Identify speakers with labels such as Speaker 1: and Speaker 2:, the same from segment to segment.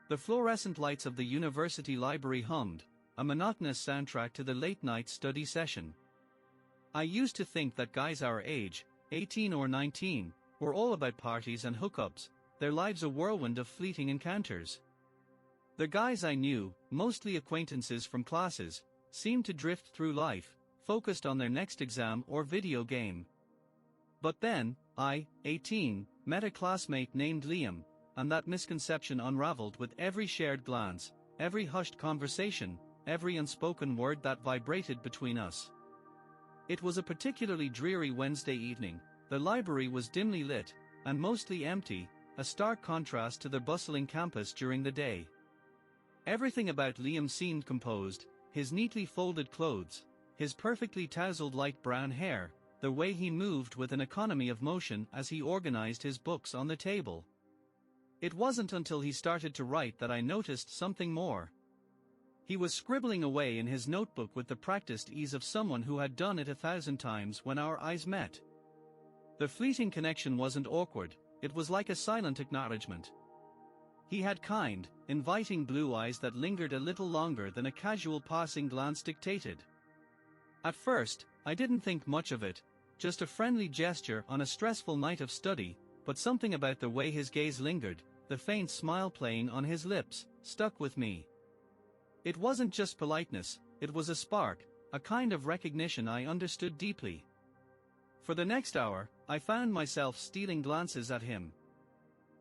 Speaker 1: The fluorescent lights of the university library hummed, a monotonous soundtrack to the late-night study session. I used to think that guys our age, 18 or 19, were all about parties and hookups, their lives a whirlwind of fleeting encounters. The guys I knew, mostly acquaintances from classes, seemed to drift through life, focused on their next exam or video game. But then, I, 18, met a classmate named Liam, and that misconception unraveled with every shared glance, every hushed conversation, every unspoken word that vibrated between us. It was a particularly dreary Wednesday evening. The library was dimly lit, and mostly empty, a stark contrast to the bustling campus during the day. Everything about Liam seemed composed, his neatly folded clothes, his perfectly tousled light brown hair, the way he moved with an economy of motion as he organized his books on the table. It wasn't until he started to write that I noticed something more. He was scribbling away in his notebook with the practiced ease of someone who had done it 1,000 times when our eyes met. The fleeting connection wasn't awkward, it was like a silent acknowledgement. He had kind, inviting blue eyes that lingered a little longer than a casual passing glance dictated. At first, I didn't think much of it, just a friendly gesture on a stressful night of study, but something about the way his gaze lingered, the faint smile playing on his lips, stuck with me. It wasn't just politeness, it was a spark, a kind of recognition I understood deeply. For the next hour, I found myself stealing glances at him.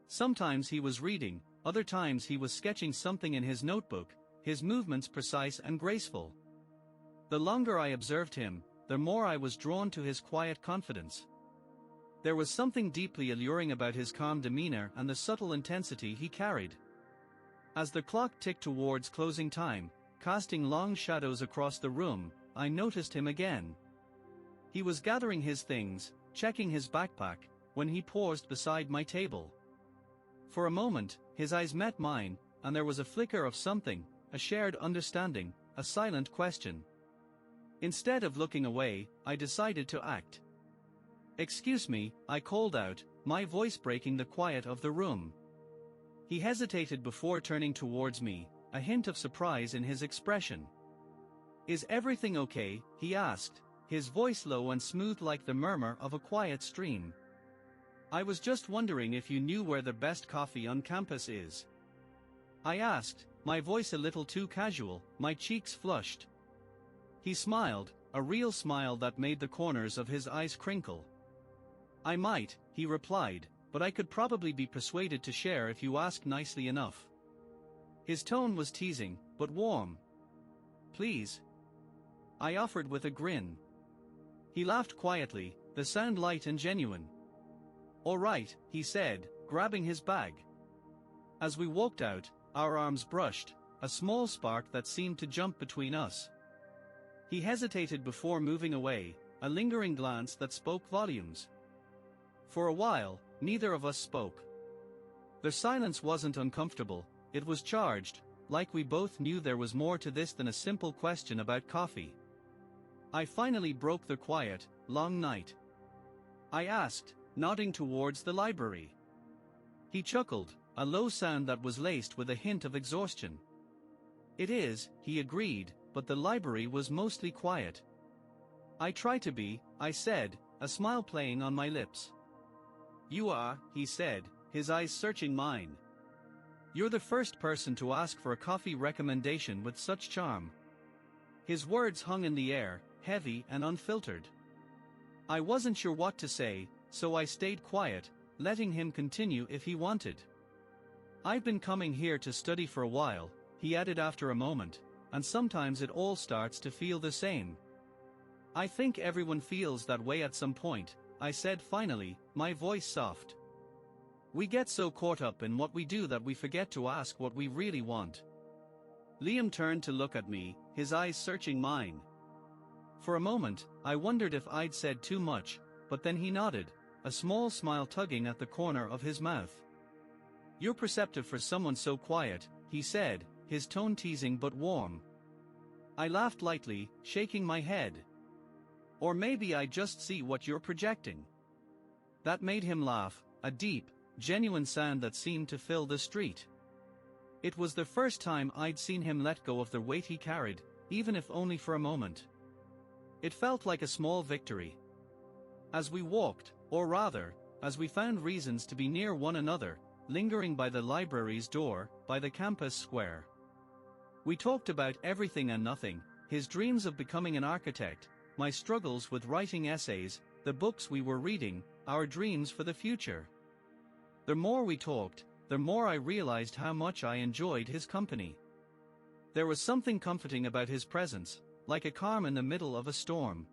Speaker 1: Sometimes he was reading, other times he was sketching something in his notebook, his movements precise and graceful. The longer I observed him, the more I was drawn to his quiet confidence. There was something deeply alluring about his calm demeanor and the subtle intensity he carried. As the clock ticked towards closing time, casting long shadows across the room, I noticed him again. He was gathering his things, checking his backpack, when he paused beside my table. For a moment, his eyes met mine, and there was a flicker of something, a shared understanding, a silent question. Instead of looking away, I decided to act. "Excuse me," I called out, my voice breaking the quiet of the room. He hesitated before turning towards me, a hint of surprise in his expression. "Is everything okay?" he asked, his voice low and smooth like the murmur of a quiet stream. "I was just wondering if you knew where the best coffee on campus is," I asked, my voice a little too casual, my cheeks flushed. He smiled, a real smile that made the corners of his eyes crinkle. "I might," he replied, "but I could probably be persuaded to share if you ask nicely enough." His tone was teasing, but warm. "Please," I offered with a grin. He laughed quietly, the sound light and genuine. "All right," he said, grabbing his bag. As we walked out, our arms brushed, a small spark that seemed to jump between us. He hesitated before moving away, a lingering glance that spoke volumes. For a while, neither of us spoke. The silence wasn't uncomfortable, it was charged, like we both knew there was more to this than a simple question about coffee. I finally broke the quiet, long night. I asked, nodding towards the library. He chuckled, a low sound that was laced with a hint of exhaustion. "It is," he agreed, but the library was mostly quiet. "I try to be," I said, a smile playing on my lips. "You are," he said, his eyes searching mine. "You're the first person to ask for a coffee recommendation with such charm." His words hung in the air, heavy and unfiltered. I wasn't sure what to say, so I stayed quiet, letting him continue if he wanted. "I've been coming here to study for a while," he added after a moment, "and sometimes it all starts to feel the same." "I think everyone feels that way at some point," I said finally, my voice soft. "We get so caught up in what we do that we forget to ask what we really want." Liam turned to look at me, his eyes searching mine. For a moment, I wondered if I'd said too much, but then he nodded, a small smile tugging at the corner of his mouth. "You're perceptive for someone so quiet," he said, his tone teasing but warm. I laughed lightly, shaking my head. "Or maybe I just see what you're projecting." That made him laugh, a deep, genuine sound that seemed to fill the street. It was the first time I'd seen him let go of the weight he carried, even if only for a moment. It felt like a small victory. As we walked, or rather, as we found reasons to be near one another, lingering by the library's door, by the campus square. We talked about everything and nothing, his dreams of becoming an architect, my struggles with writing essays, the books we were reading, our dreams for the future. The more we talked, the more I realized how much I enjoyed his company. There was something comforting about his presence, like a calm in the middle of a storm.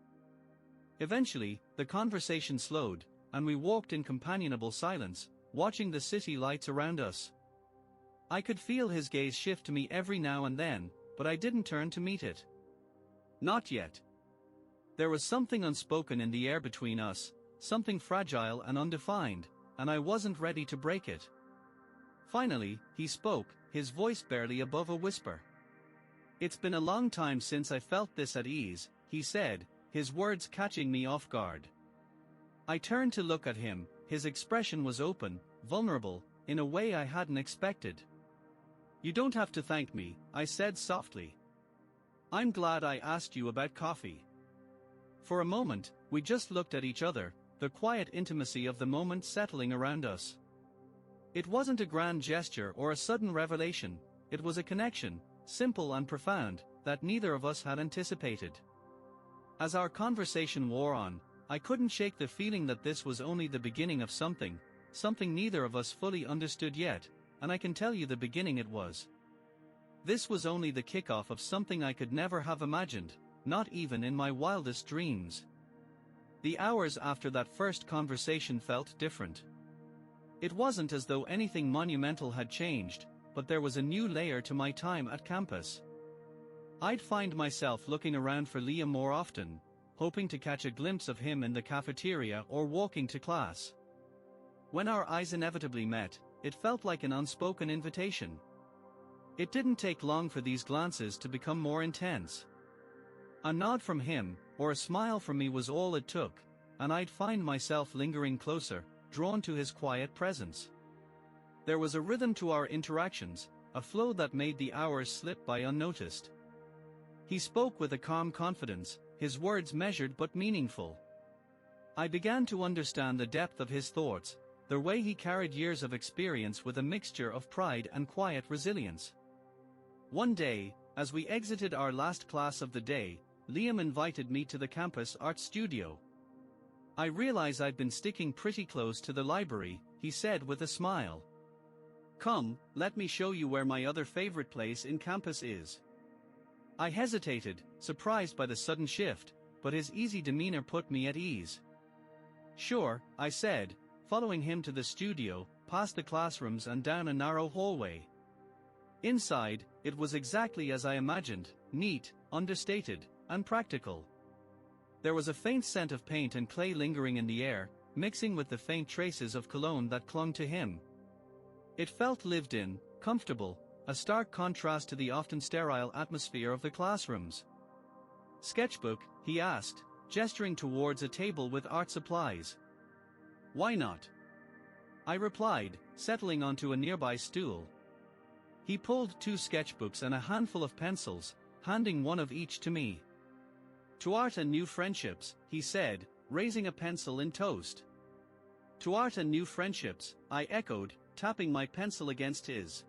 Speaker 1: Eventually, the conversation slowed, and we walked in companionable silence, watching the city lights around us. I could feel his gaze shift to me every now and then, but I didn't turn to meet it. Not yet. There was something unspoken in the air between us, something fragile and undefined, and I wasn't ready to break it. Finally, he spoke, his voice barely above a whisper. "It's been a long time since I felt this at ease," he said, his words catching me off guard. I turned to look at him, his expression was open, vulnerable, in a way I hadn't expected. "You don't have to thank me," I said softly. "I'm glad I asked you about coffee." For a moment, we just looked at each other, the quiet intimacy of the moment settling around us. It wasn't a grand gesture or a sudden revelation, it was a connection, simple and profound, that neither of us had anticipated. As our conversation wore on, I couldn't shake the feeling that this was only the beginning of something neither of us fully understood yet, and I can tell you the beginning it was. This was only the kickoff of something I could never have imagined, not even in my wildest dreams. The hours after that first conversation felt different. It wasn't as though anything monumental had changed, but there was a new layer to my time at campus. I'd find myself looking around for Liam more often, hoping to catch a glimpse of him in the cafeteria or walking to class. When our eyes inevitably met, it felt like an unspoken invitation. It didn't take long for these glances to become more intense. A nod from him, or a smile from me was all it took, and I'd find myself lingering closer, drawn to his quiet presence. There was a rhythm to our interactions, a flow that made the hours slip by unnoticed. He spoke with a calm confidence, his words measured but meaningful. I began to understand the depth of his thoughts, the way he carried years of experience with a mixture of pride and quiet resilience. One day, as we exited our last class of the day, Liam invited me to the campus art studio. "I realize I've been sticking pretty close to the library," he said with a smile. "Come, let me show you where my other favorite place in campus is." I hesitated, surprised by the sudden shift, but his easy demeanor put me at ease. "Sure," I said, following him to the studio, past the classrooms and down a narrow hallway. Inside, it was exactly as I imagined, neat, understated, and practical. There was a faint scent of paint and clay lingering in the air, mixing with the faint traces of cologne that clung to him. It felt lived in, comfortable, a stark contrast to the often sterile atmosphere of the classrooms. "Sketchbook?" he asked, gesturing towards a table with art supplies. "Why not?" I replied, settling onto a nearby stool. He pulled 2 sketchbooks and a handful of pencils, handing one of each to me. "To art and new friendships," he said, raising a pencil in toast. "To art and new friendships," I echoed, tapping my pencil against his.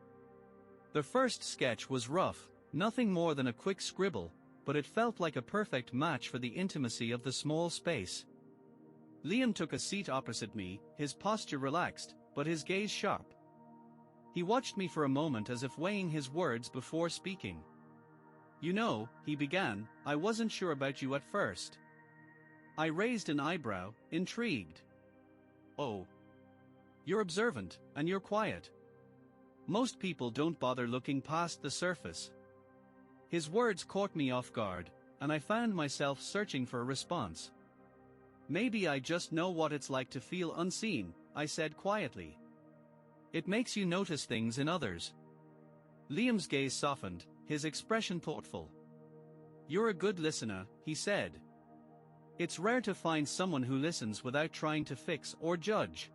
Speaker 1: The first sketch was rough, nothing more than a quick scribble, but it felt like a perfect match for the intimacy of the small space. Liam took a seat opposite me, his posture relaxed, but his gaze sharp. He watched me for a moment as if weighing his words before speaking. "You know," he began, "I wasn't sure about you at first." I raised an eyebrow, intrigued. "Oh. You're observant, and you're quiet. Most people don't bother looking past the surface." His words caught me off guard, and I found myself searching for a response. "Maybe I just know what it's like to feel unseen," I said quietly. "It makes you notice things in others." Liam's gaze softened, his expression thoughtful. "You're a good listener," he said. "It's rare to find someone who listens without trying to fix or judge."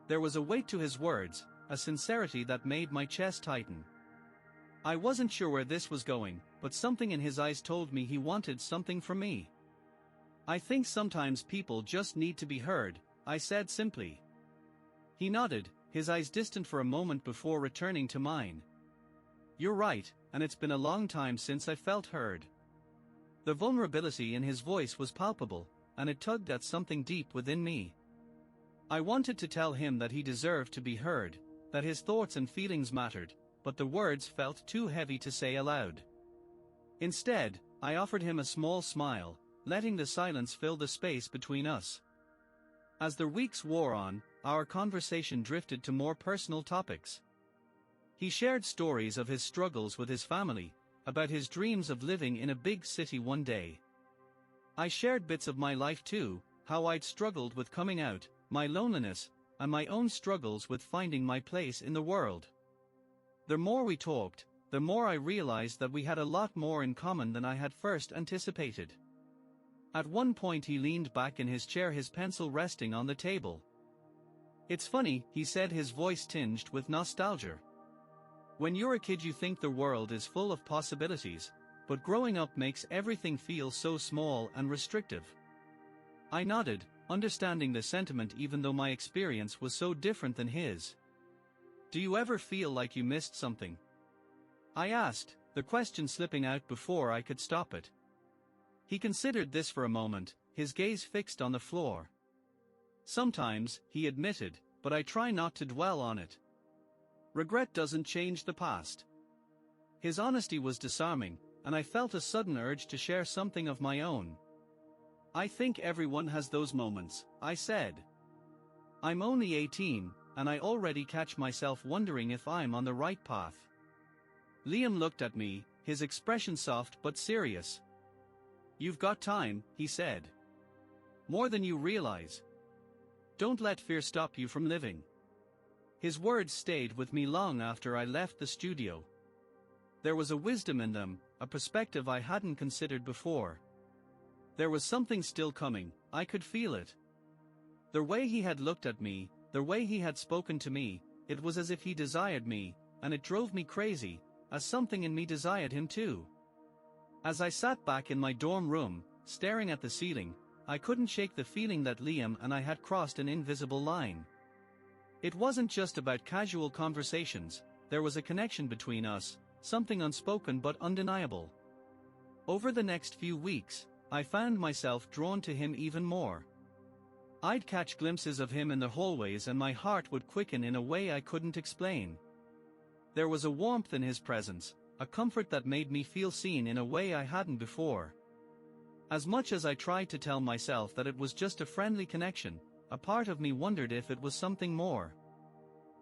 Speaker 1: There was a weight to his words, a sincerity that made my chest tighten. I wasn't sure where this was going, but something in his eyes told me he wanted something from me. I think sometimes people just need to be heard, I said simply. He nodded, his eyes distant for a moment before returning to mine. You're right, and it's been a long time since I felt heard. The vulnerability in his voice was palpable, and it tugged at something deep within me. I wanted to tell him that he deserved to be heard, that his thoughts and feelings mattered, but the words felt too heavy to say aloud. Instead, I offered him a small smile, letting the silence fill the space between us. As the weeks wore on, our conversation drifted to more personal topics. He shared stories of his struggles with his family, about his dreams of living in a big city one day. I shared bits of my life too, how I'd struggled with coming out, my loneliness, and my own struggles with finding my place in the world. The more we talked, the more I realized that we had a lot more in common than I had first anticipated. At one point he leaned back in his chair, his pencil resting on the table. It's funny, he said, his voice tinged with nostalgia. When you're a kid you think the world is full of possibilities, but growing up makes everything feel so small and restrictive. I nodded, understanding the sentiment even though my experience was so different than his. Do you ever feel like you missed something? I asked, the question slipping out before I could stop it. He considered this for a moment, his gaze fixed on the floor. Sometimes, he admitted, but I try not to dwell on it. Regret doesn't change the past. His honesty was disarming, and I felt a sudden urge to share something of my own. I think everyone has those moments, I said. I'm only 18, and I already catch myself wondering if I'm on the right path. Liam looked at me, his expression soft but serious. You've got time, he said. More than you realize. Don't let fear stop you from living. His words stayed with me long after I left the studio. There was a wisdom in them, a perspective I hadn't considered before. There was something still coming, I could feel it. The way he had looked at me, the way he had spoken to me, it was as if he desired me, and it drove me crazy, as something in me desired him too. As I sat back in my dorm room, staring at the ceiling, I couldn't shake the feeling that Liam and I had crossed an invisible line. It wasn't just about casual conversations, there was a connection between us, something unspoken but undeniable. Over the next few weeks, I found myself drawn to him even more. I'd catch glimpses of him in the hallways and my heart would quicken in a way I couldn't explain. There was a warmth in his presence, a comfort that made me feel seen in a way I hadn't before. As much as I tried to tell myself that it was just a friendly connection, a part of me wondered if it was something more.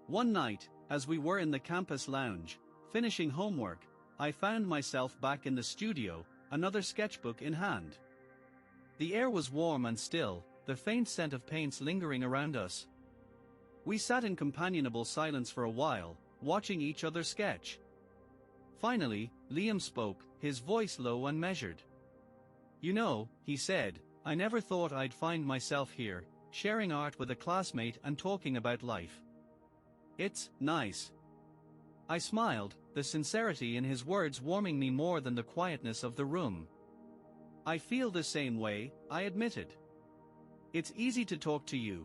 Speaker 1: One night, as we were in the campus lounge, finishing homework, I found myself back in the studio, another sketchbook in hand. The air was warm and still, the faint scent of paints lingering around us. We sat in companionable silence for a while, watching each other sketch. Finally, Liam spoke, his voice low and measured. You know, he said, I never thought I'd find myself here, sharing art with a classmate and talking about life. It's nice. I smiled, the sincerity in his words warming me more than the quietness of the room. I feel the same way, I admitted. It's easy to talk to you.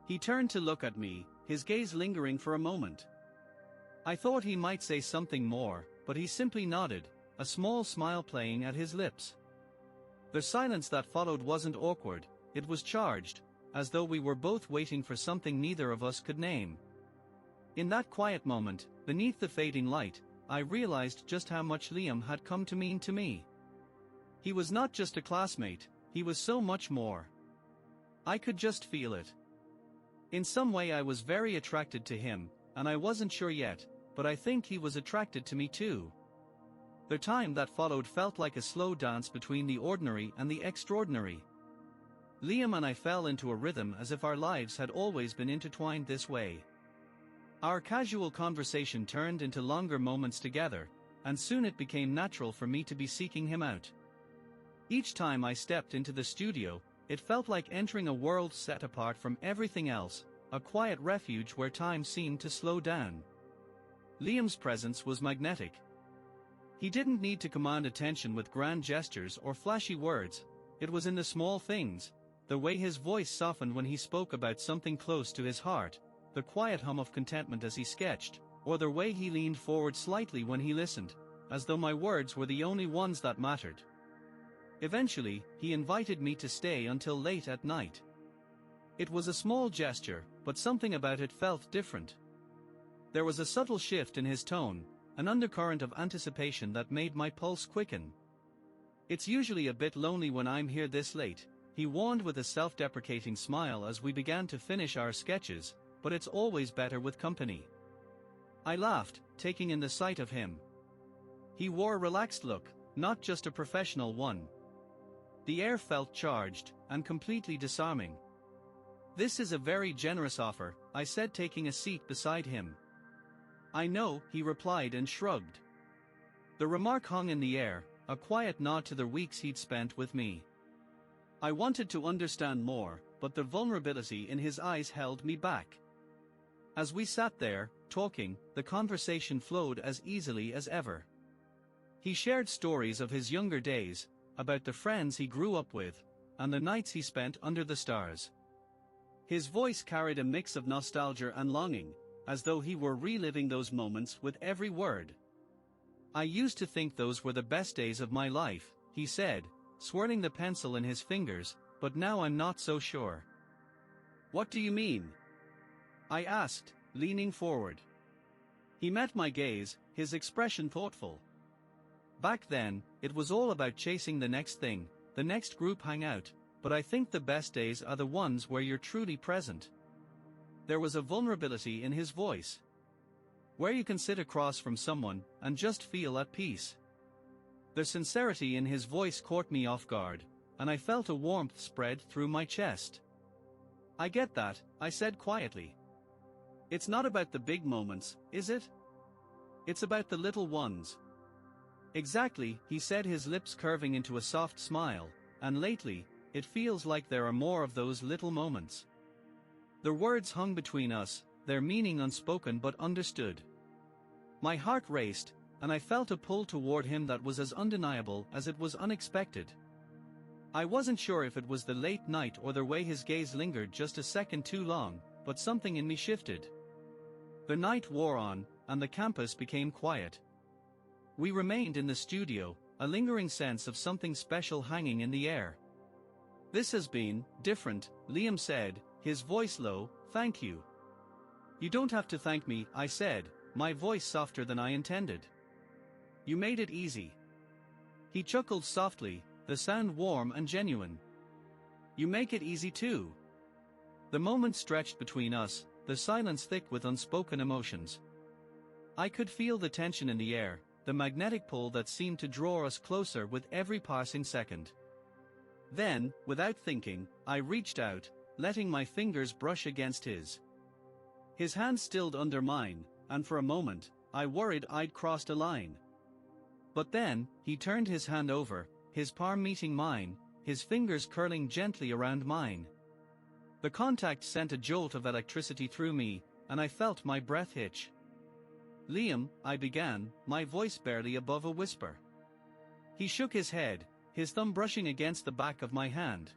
Speaker 1: He turned to look at me, his gaze lingering for a moment. I thought he might say something more, but he simply nodded, a small smile playing at his lips. The silence that followed wasn't awkward, it was charged, as though we were both waiting for something neither of us could name. In that quiet moment, beneath the fading light, I realized just how much Liam had come to mean to me. He was not just a classmate, he was so much more. I could just feel it. In some way I was very attracted to him, and I wasn't sure yet, but I think he was attracted to me too. The time that followed felt like a slow dance between the ordinary and the extraordinary. Liam and I fell into a rhythm as if our lives had always been intertwined this way. Our casual conversation turned into longer moments together, and soon it became natural for me to be seeking him out. Each time I stepped into the studio, it felt like entering a world set apart from everything else, a quiet refuge where time seemed to slow down. Liam's presence was magnetic. He didn't need to command attention with grand gestures or flashy words. It was in the small things, the way his voice softened when he spoke about something close to his heart, the quiet hum of contentment as he sketched, or the way he leaned forward slightly when he listened, as though my words were the only ones that mattered. Eventually, he invited me to stay until late at night. It was a small gesture, but something about it felt different. There was a subtle shift in his tone, an undercurrent of anticipation that made my pulse quicken. "It's usually a bit lonely when I'm here this late," he warned with a self-deprecating smile as we began to finish our sketches, "but it's always better with company." I laughed, taking in the sight of him. He wore a relaxed look, not just a professional one. The air felt charged, and completely disarming. "This is a very generous offer," I said, taking a seat beside him. "I know," he replied and shrugged. The remark hung in the air, a quiet nod to the weeks he'd spent with me. I wanted to understand more, but the vulnerability in his eyes held me back. As we sat there, talking, the conversation flowed as easily as ever. He shared stories of his younger days, about the friends he grew up with, and the nights he spent under the stars. His voice carried a mix of nostalgia and longing, as though he were reliving those moments with every word. "I used to think those were the best days of my life," he said, swirling the pencil in his fingers, "but now I'm not so sure." "What do you mean?" I asked, leaning forward. He met my gaze, his expression thoughtful. "Back then, it was all about chasing the next thing, the next group hangout, but I think the best days are the ones where you're truly present." There was a vulnerability in his voice. Where you can sit across from someone and just feel at peace. The sincerity in his voice caught me off guard, and I felt a warmth spread through my chest. "I get that," I said quietly. "It's not about the big moments, is it? It's about the little ones." "Exactly," he said, his lips curving into a soft smile, "and lately, it feels like there are more of those little moments." The words hung between us, their meaning unspoken but understood. My heart raced, and I felt a pull toward him that was as undeniable as it was unexpected. I wasn't sure if it was the late night or the way his gaze lingered just a second too long, but something in me shifted. The night wore on, and the campus became quiet. We remained in the studio, a lingering sense of something special hanging in the air. "This has been different," Liam said, his voice low. "Thank you." "You don't have to thank me," I said, my voice softer than I intended. "You made it easy." He chuckled softly, the sound warm and genuine. "You make it easy too." The moment stretched between us, the silence thick with unspoken emotions. I could feel the tension in the air, the magnetic pull that seemed to draw us closer with every passing second. Then, without thinking, I reached out, letting my fingers brush against his. His hand stilled under mine, and for a moment, I worried I'd crossed a line. But then, he turned his hand over, his palm meeting mine, his fingers curling gently around mine. The contact sent a jolt of electricity through me, and I felt my breath hitch. "Liam," I began, my voice barely above a whisper. He shook his head, his thumb brushing against the back of my hand.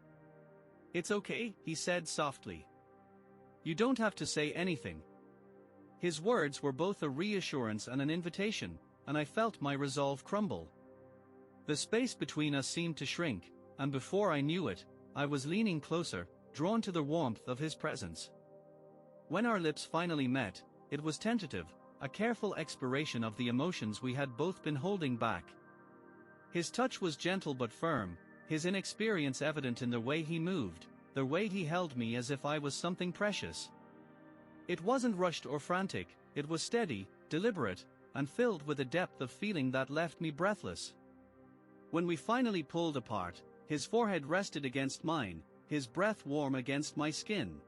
Speaker 1: "It's okay," he said softly. "You don't have to say anything." His words were both a reassurance and an invitation, and I felt my resolve crumble. The space between us seemed to shrink, and before I knew it, I was leaning closer, drawn to the warmth of his presence. When our lips finally met, it was tentative, a careful exploration of the emotions we had both been holding back. His touch was gentle but firm, his inexperience evident in the way he moved, the way he held me as if I was something precious. It wasn't rushed or frantic, it was steady, deliberate, and filled with a depth of feeling that left me breathless. When we finally pulled apart, his forehead rested against mine, his breath warm against my skin.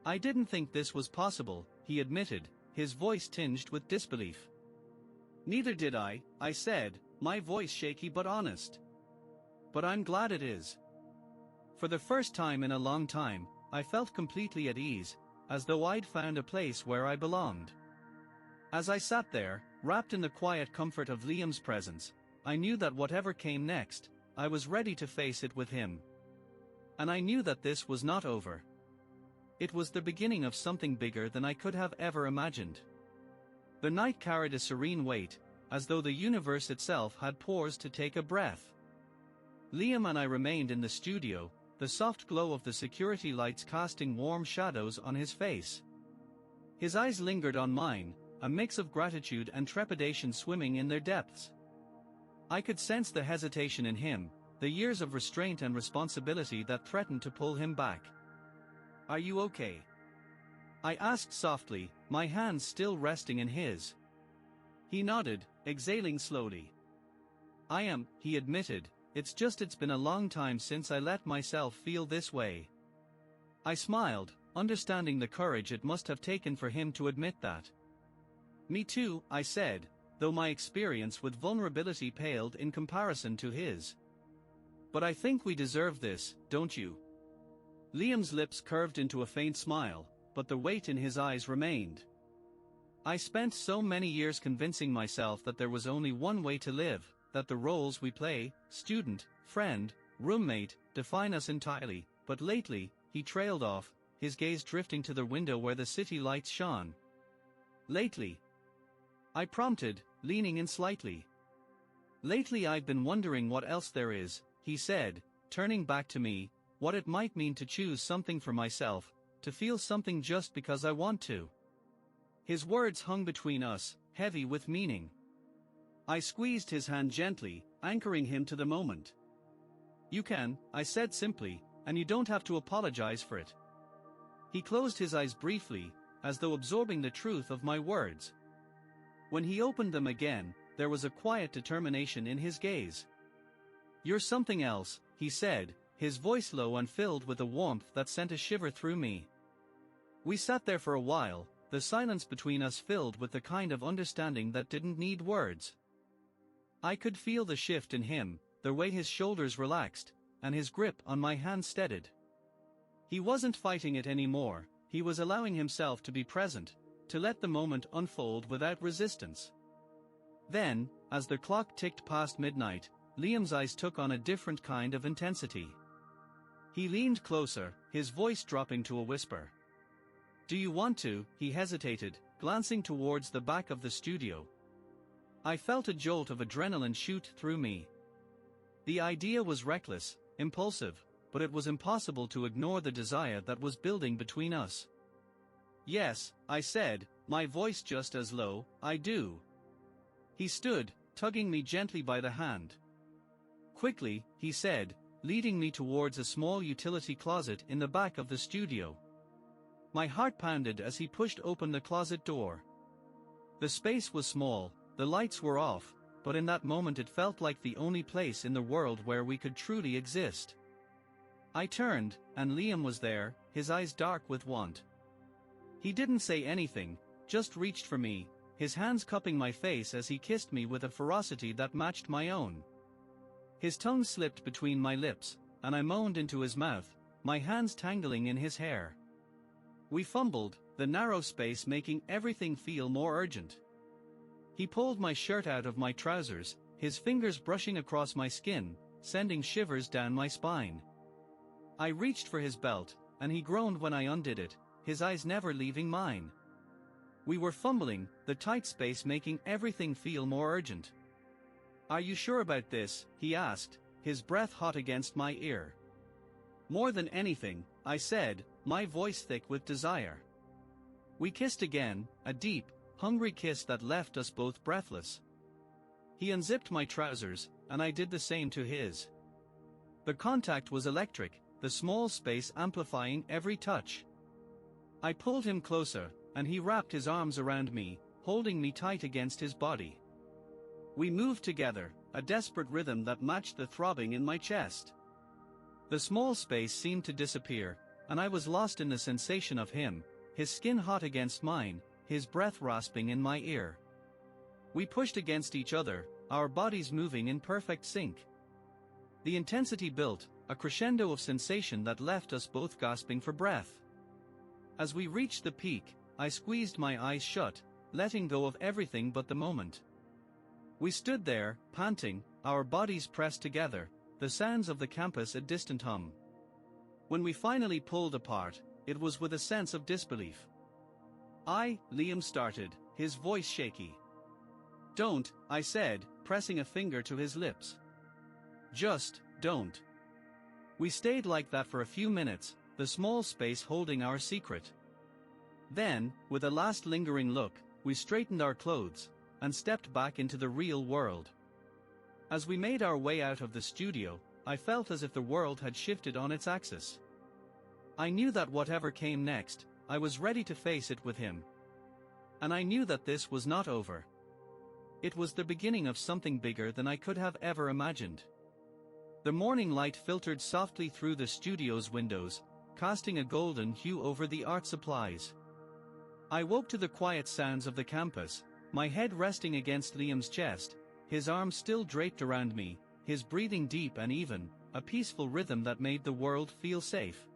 Speaker 1: "I didn't think this was possible," he admitted, his voice tinged with disbelief. "Neither did I said, my voice shaky but honest. "But I'm glad it is." For the first time in a long time, I felt completely at ease, as though I'd found a place where I belonged. As I sat there, wrapped in the quiet comfort of Liam's presence, I knew that whatever came next, I was ready to face it with him. And I knew that this was not over. It was the beginning of something bigger than I could have ever imagined. The night carried a serene weight, as though the universe itself had paused to take a breath. Liam and I remained in the studio, the soft glow of the security lights casting warm shadows on his face. His eyes lingered on mine, a mix of gratitude and trepidation swimming in their depths. I could sense the hesitation in him, the years of restraint and responsibility that threatened to pull him back. "Are you okay?" I asked softly, my hands still resting in his. He nodded, exhaling slowly. "I am," he admitted. It's been a long time since I let myself feel this way." I smiled, understanding the courage it must have taken for him to admit that. "Me too," I said, though my experience with vulnerability paled in comparison to his. "But I think we deserve this, don't you?" Liam's lips curved into a faint smile, but the weight in his eyes remained. "I spent so many years convincing myself that there was only one way to live, that the roles we play, student, friend, roommate, define us entirely, but lately," he trailed off, his gaze drifting to the window where the city lights shone. "Lately?" I prompted, leaning in slightly. "Lately I've been wondering what else there is," he said, turning back to me, "what it might mean to choose something for myself, to feel something just because I want to." His words hung between us, heavy with meaning. I squeezed his hand gently, anchoring him to the moment. "You can," I said simply, "and you don't have to apologize for it." He closed his eyes briefly, as though absorbing the truth of my words. When he opened them again, there was a quiet determination in his gaze. "You're something else," he said, his voice low and filled with a warmth that sent a shiver through me. We sat there for a while, the silence between us filled with the kind of understanding that didn't need words. I could feel the shift in him, the way his shoulders relaxed, and his grip on my hand steadied. He wasn't fighting it anymore, he was allowing himself to be present, to let the moment unfold without resistance. Then, as the clock ticked past midnight, Liam's eyes took on a different kind of intensity. He leaned closer, his voice dropping to a whisper. "Do you want to?" He hesitated, glancing towards the back of the studio. I felt a jolt of adrenaline shoot through me. The idea was reckless, impulsive, but it was impossible to ignore the desire that was building between us. "Yes," I said, my voice just as low, "I do." He stood, tugging me gently by the hand. "Quickly," he said, leading me towards a small utility closet in the back of the studio. My heart pounded as he pushed open the closet door. The space was small, the lights were off, but in that moment it felt like the only place in the world where we could truly exist. I turned, and Liam was there, his eyes dark with want. He didn't say anything, just reached for me, his hands cupping my face as he kissed me with a ferocity that matched my own. His tongue slipped between my lips, and I moaned into his mouth, my hands tangling in his hair. We fumbled, the narrow space making everything feel more urgent. He pulled my shirt out of my trousers, his fingers brushing across my skin, sending shivers down my spine. I reached for his belt, and he groaned when I undid it, his eyes never leaving mine. We were fumbling, the tight space making everything feel more urgent. "Are you sure about this?" he asked, his breath hot against my ear. "More than anything," I said, my voice thick with desire. We kissed again, a deep, hungry kiss that left us both breathless. He unzipped my trousers, and I did the same to his. The contact was electric, the small space amplifying every touch. I pulled him closer, and he wrapped his arms around me, holding me tight against his body. We moved together, a desperate rhythm that matched the throbbing in my chest. The small space seemed to disappear, and I was lost in the sensation of him, his skin hot against mine, his breath rasping in my ear. We pushed against each other, our bodies moving in perfect sync. The intensity built, a crescendo of sensation that left us both gasping for breath. As we reached the peak, I squeezed my eyes shut, letting go of everything but the moment. We stood there, panting, our bodies pressed together, the sounds of the campus a distant hum. When we finally pulled apart, it was with a sense of disbelief. Liam started, his voice shaky. "Don't," I said, pressing a finger to his lips. "Just, don't." We stayed like that for a few minutes, the small space holding our secret. Then, with a last lingering look, we straightened our clothes, and stepped back into the real world. As we made our way out of the studio, I felt as if the world had shifted on its axis. I knew that whatever came next, I was ready to face it with him. And I knew that this was not over. It was the beginning of something bigger than I could have ever imagined. The morning light filtered softly through the studio's windows, casting a golden hue over the art supplies. I woke to the quiet sounds of the campus, my head resting against Liam's chest, his arms still draped around me, his breathing deep and even, a peaceful rhythm that made the world feel safe.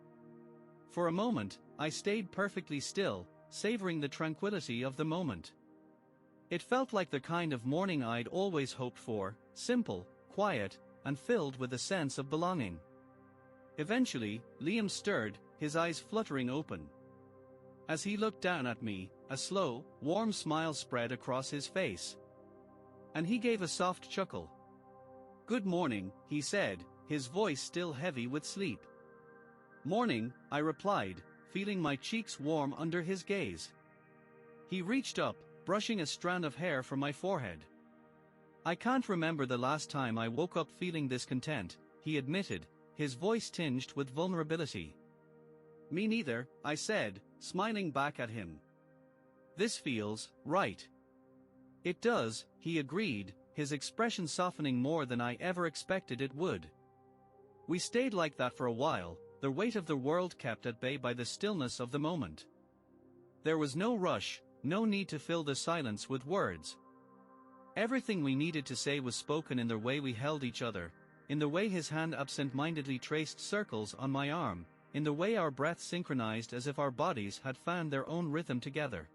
Speaker 1: For a moment, I stayed perfectly still, savoring the tranquility of the moment. It felt like the kind of morning I'd always hoped for, simple, quiet, and filled with a sense of belonging. Eventually, Liam stirred, his eyes fluttering open. As he looked down at me, a slow, warm smile spread across his face. And he gave a soft chuckle. "Good morning," he said, his voice still heavy with sleep. "Morning," I replied, feeling my cheeks warm under his gaze. He reached up, brushing a strand of hair from my forehead. "I can't remember the last time I woke up feeling this content," he admitted, his voice tinged with vulnerability. "Me neither," I said, smiling back at him. "This feels right." "It does," he agreed, his expression softening more than I ever expected it would. We stayed like that for a while, the weight of the world kept at bay by the stillness of the moment. There was no rush, no need to fill the silence with words. Everything we needed to say was spoken in the way we held each other, in the way his hand absent-mindedly traced circles on my arm, in the way our breaths synchronized as if our bodies had found their own rhythm together.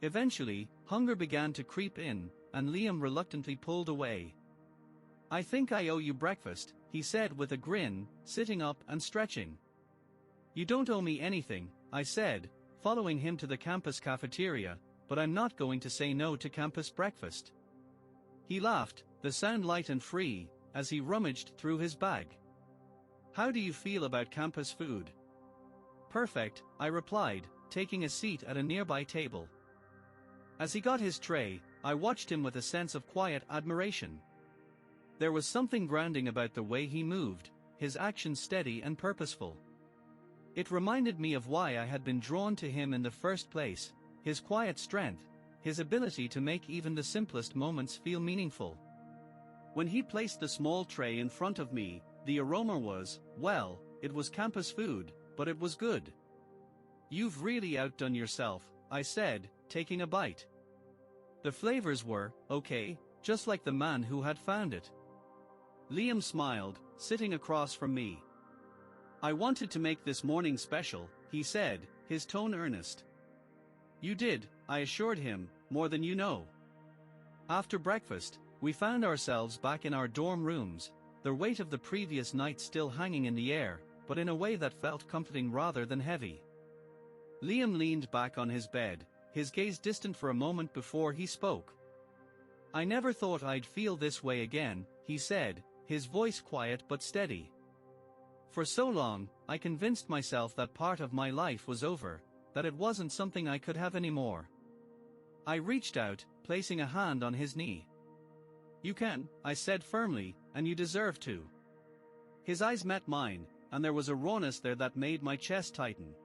Speaker 1: Eventually, hunger began to creep in, and Liam reluctantly pulled away. "I think I owe you breakfast," he said with a grin, sitting up and stretching. "You don't owe me anything," I said, following him to the campus cafeteria, "but I'm not going to say no to campus breakfast." He laughed, the sound light and free, as he rummaged through his bag. "How do you feel about campus food?" "Perfect," I replied, taking a seat at a nearby table. As he got his tray, I watched him with a sense of quiet admiration. There was something grounding about the way he moved, his actions steady and purposeful. It reminded me of why I had been drawn to him in the first place, his quiet strength, his ability to make even the simplest moments feel meaningful. When he placed the small tray in front of me, the aroma was, well, it was campus food, but it was good. "You've really outdone yourself," I said, taking a bite. The flavors were, okay, just like the man who had found it. Liam smiled, sitting across from me. "I wanted to make this morning special," he said, his tone earnest. "You did," I assured him, "more than you know." After breakfast, we found ourselves back in our dorm rooms, the weight of the previous night still hanging in the air, but in a way that felt comforting rather than heavy. Liam leaned back on his bed, his gaze distant for a moment before he spoke. "I never thought I'd feel this way again," he said, his voice quiet but steady. "For so long, I convinced myself that part of my life was over, that it wasn't something I could have anymore." I reached out, placing a hand on his knee. "You can," I said firmly, "and you deserve to." His eyes met mine, and there was a rawness there that made my chest tighten.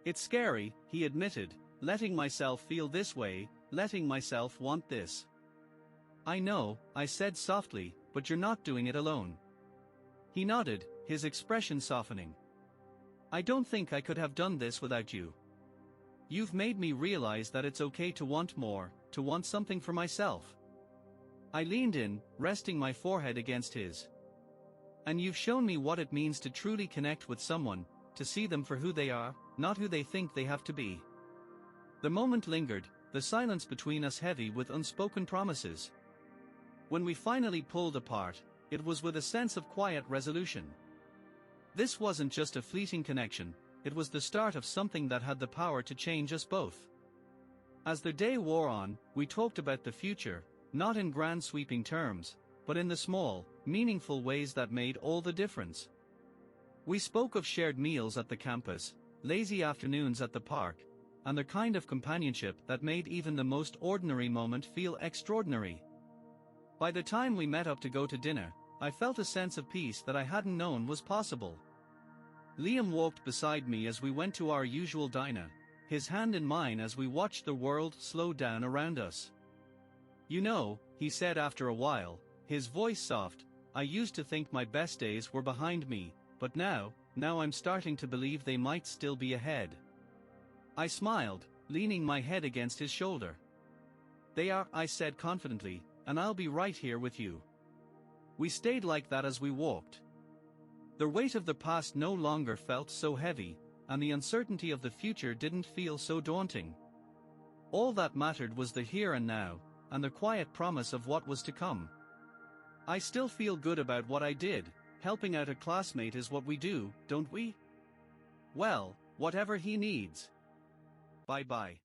Speaker 1: "It's scary," he admitted, "letting myself feel this way, letting myself want this." "I know," I said softly, "but you're not doing it alone." He nodded, his expression softening. "I don't think I could have done this without you. You've made me realize that it's okay to want more, to want something for myself." I leaned in, resting my forehead against his. "And you've shown me what it means to truly connect with someone, to see them for who they are, not who they think they have to be." The moment lingered, the silence between us heavy with unspoken promises. When we finally pulled apart, it was with a sense of quiet resolution. This wasn't just a fleeting connection, it was the start of something that had the power to change us both. As the day wore on, we talked about the future, not in grand sweeping terms, but in the small, meaningful ways that made all the difference. We spoke of shared meals at the campus, lazy afternoons at the park, and the kind of companionship that made even the most ordinary moment feel extraordinary. By the time we met up to go to dinner, I felt a sense of peace that I hadn't known was possible. Liam walked beside me as we went to our usual diner, his hand in mine as we watched the world slow down around us. "You know," he said after a while, his voice soft, "I used to think my best days were behind me, but now I'm starting to believe they might still be ahead." I smiled, leaning my head against his shoulder. "They are," I said confidently, "and I'll be right here with you." We stayed like that as we walked. The weight of the past no longer felt so heavy, and the uncertainty of the future didn't feel so daunting. All that mattered was the here and now, and the quiet promise of what was to come. I still feel good about what I did. Helping out a classmate is what we do, don't we? Well, whatever he needs. Bye-bye.